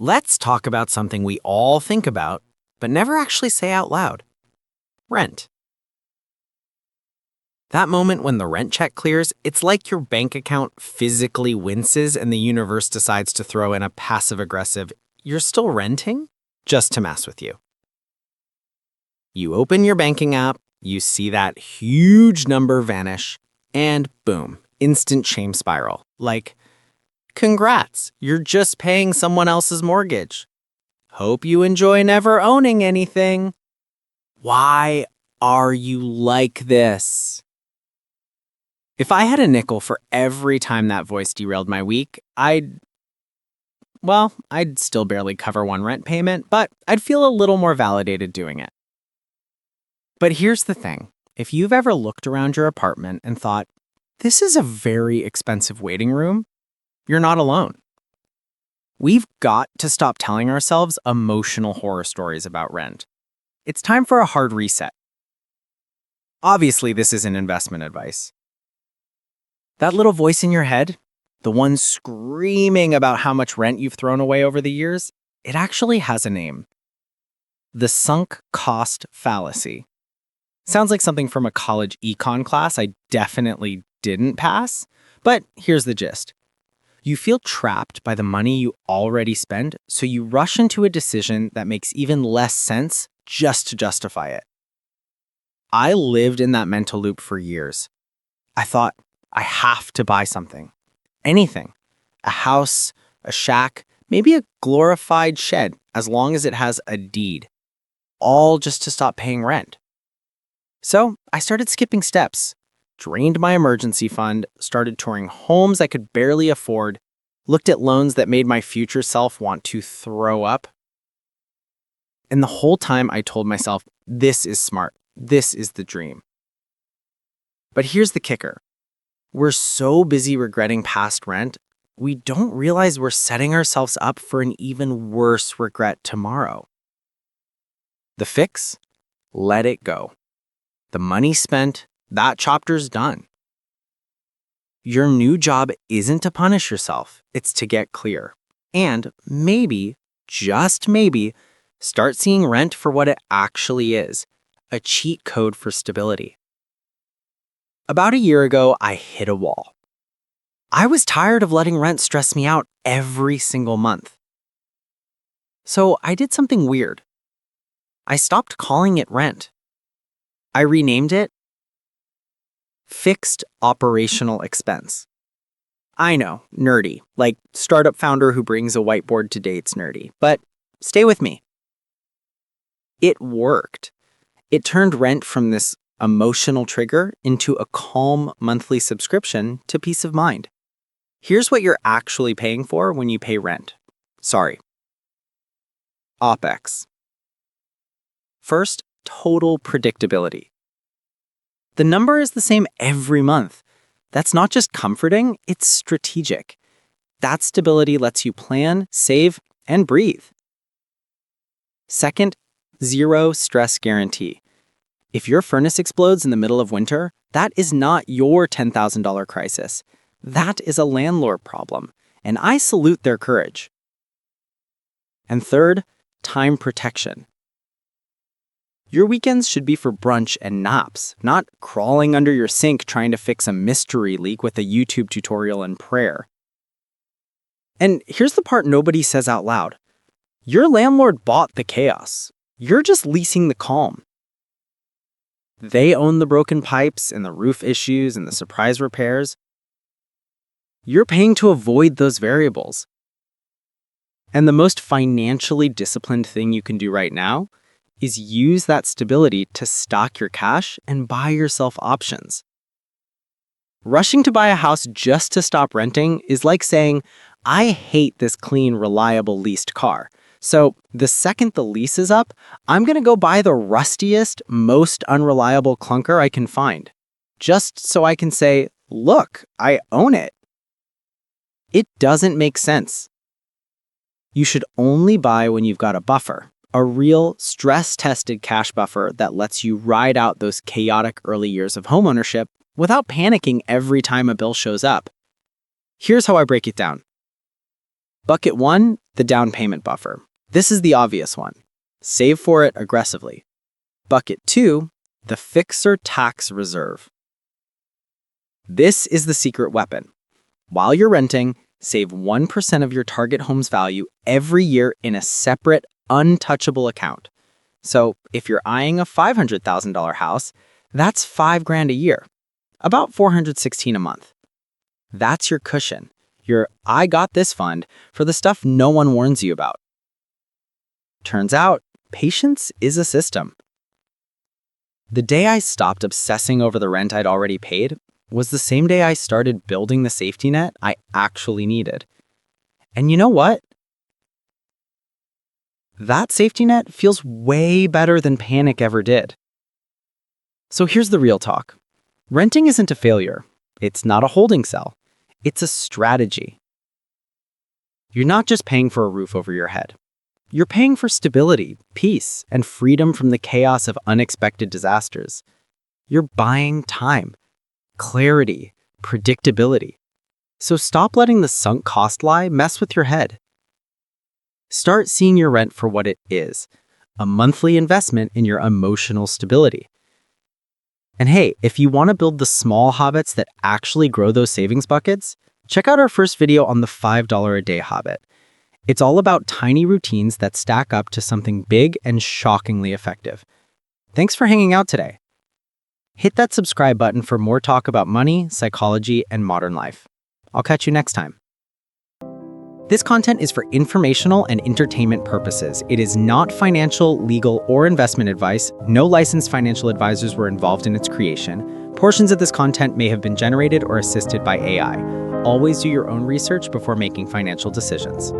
Let's talk about something we all think about, but never actually say out loud. Rent. That moment when the rent check clears, it's like your bank account physically winces and the universe decides to throw in a passive-aggressive, "You're still renting?" just to mess with you. You open your banking app, you see that huge number vanish, and boom, instant shame spiral. Like, congrats, you're just paying someone else's mortgage. Hope you enjoy never owning anything. Why are you like this? If I had a nickel for every time that voice derailed my week, I'd still barely cover one rent payment, but I'd feel a little more validated doing it. But here's the thing. If you've ever looked around your apartment and thought, this is a very expensive waiting room, you're not alone. We've got to stop telling ourselves emotional horror stories about rent. It's time for a hard reset. Obviously, this isn't investment advice. That little voice in your head, the one screaming about how much rent you've thrown away over the years, it actually has a name. The Sunk Cost Fallacy. Sounds like something from a college econ class I definitely didn't pass, but here's the gist. You feel trapped by the money you already spend, so you rush into a decision that makes even less sense just to justify it. I lived in that mental loop for years. I thought, I have to buy something. Anything. A house, a shack, maybe a glorified shed, as long as it has a deed. All just to stop paying rent. So I started skipping steps, drained my emergency fund, started touring homes I could barely afford, looked at loans that made my future self want to throw up. And the whole time I told myself, this is smart. This is the dream. But here's the kicker. We're so busy regretting past rent, we don't realize we're setting ourselves up for an even worse regret tomorrow. The fix? Let it go. The money spent, that chapter's done. Your new job isn't to punish yourself, it's to get clear. And maybe, just maybe, start seeing rent for what it actually is, a cheat code for stability. About a year ago, I hit a wall. I was tired of letting rent stress me out every single month. So I did something weird. I stopped calling it rent. I renamed it Fixed Operational Expense. I know, nerdy, like startup founder who brings a whiteboard to dates nerdy, but stay with me. It worked. It turned rent from this emotional trigger into a calm monthly subscription to peace of mind. Here's what you're actually paying for when you pay rent. Sorry. OpEx. First, total predictability. The number is the same every month. That's not just comforting, it's strategic. That stability lets you plan, save, and breathe. Second, zero stress guarantee. If your furnace explodes in the middle of winter, that is not your $10,000 crisis. That is a landlord problem, and I salute their courage. And third, time protection. Your weekends should be for brunch and naps, not crawling under your sink trying to fix a mystery leak with a YouTube tutorial and prayer. And here's the part nobody says out loud. Your landlord bought the chaos. You're just leasing the calm. They own the broken pipes and the roof issues and the surprise repairs. You're paying to avoid those variables. And the most financially disciplined thing you can do right now is use that stability to stock your cash and buy yourself options. Rushing to buy a house just to stop renting is like saying, I hate this clean, reliable leased car. So the second the lease is up, I'm going to go buy the rustiest, most unreliable clunker I can find, just so I can say, look, I own it. It doesn't make sense. You should only buy when you've got a buffer, a real stress-tested cash buffer that lets you ride out those chaotic early years of homeownership without panicking every time a bill shows up. Here's how I break it down. Bucket 1, the down payment buffer. This is the obvious one. Save for it aggressively. Bucket 2, the fixer tax reserve. This is the secret weapon. While you're renting, save 1% of your target home's value every year in a separate, untouchable account. So if you're eyeing a $500,000 house, that's $5,000 a year, about $416 a month. That's your cushion, your I got this fund for the stuff no one warns you about. Turns out, patience is a system. The day I stopped obsessing over the rent I'd already paid was the same day I started building the safety net I actually needed. And you know what? That safety net feels way better than panic ever did. So here's the real talk. Renting isn't a failure. It's not a holding cell. It's a strategy. You're not just paying for a roof over your head. You're paying for stability, peace, and freedom from the chaos of unexpected disasters. You're buying time, clarity, predictability. So stop letting the sunk cost lie mess with your head. Start seeing your rent for what it is, a monthly investment in your emotional stability. And hey, if you want to build the small habits that actually grow those savings buckets, check out our first video on the $5 a day habit. It's all about tiny routines that stack up to something big and shockingly effective. Thanks for hanging out today. Hit that subscribe button for more talk about money, psychology, and modern life. I'll catch you next time. This content is for informational and entertainment purposes. It is not financial, legal, or investment advice. No licensed financial advisors were involved in its creation. Portions of this content may have been generated or assisted by AI. Always do your own research before making financial decisions.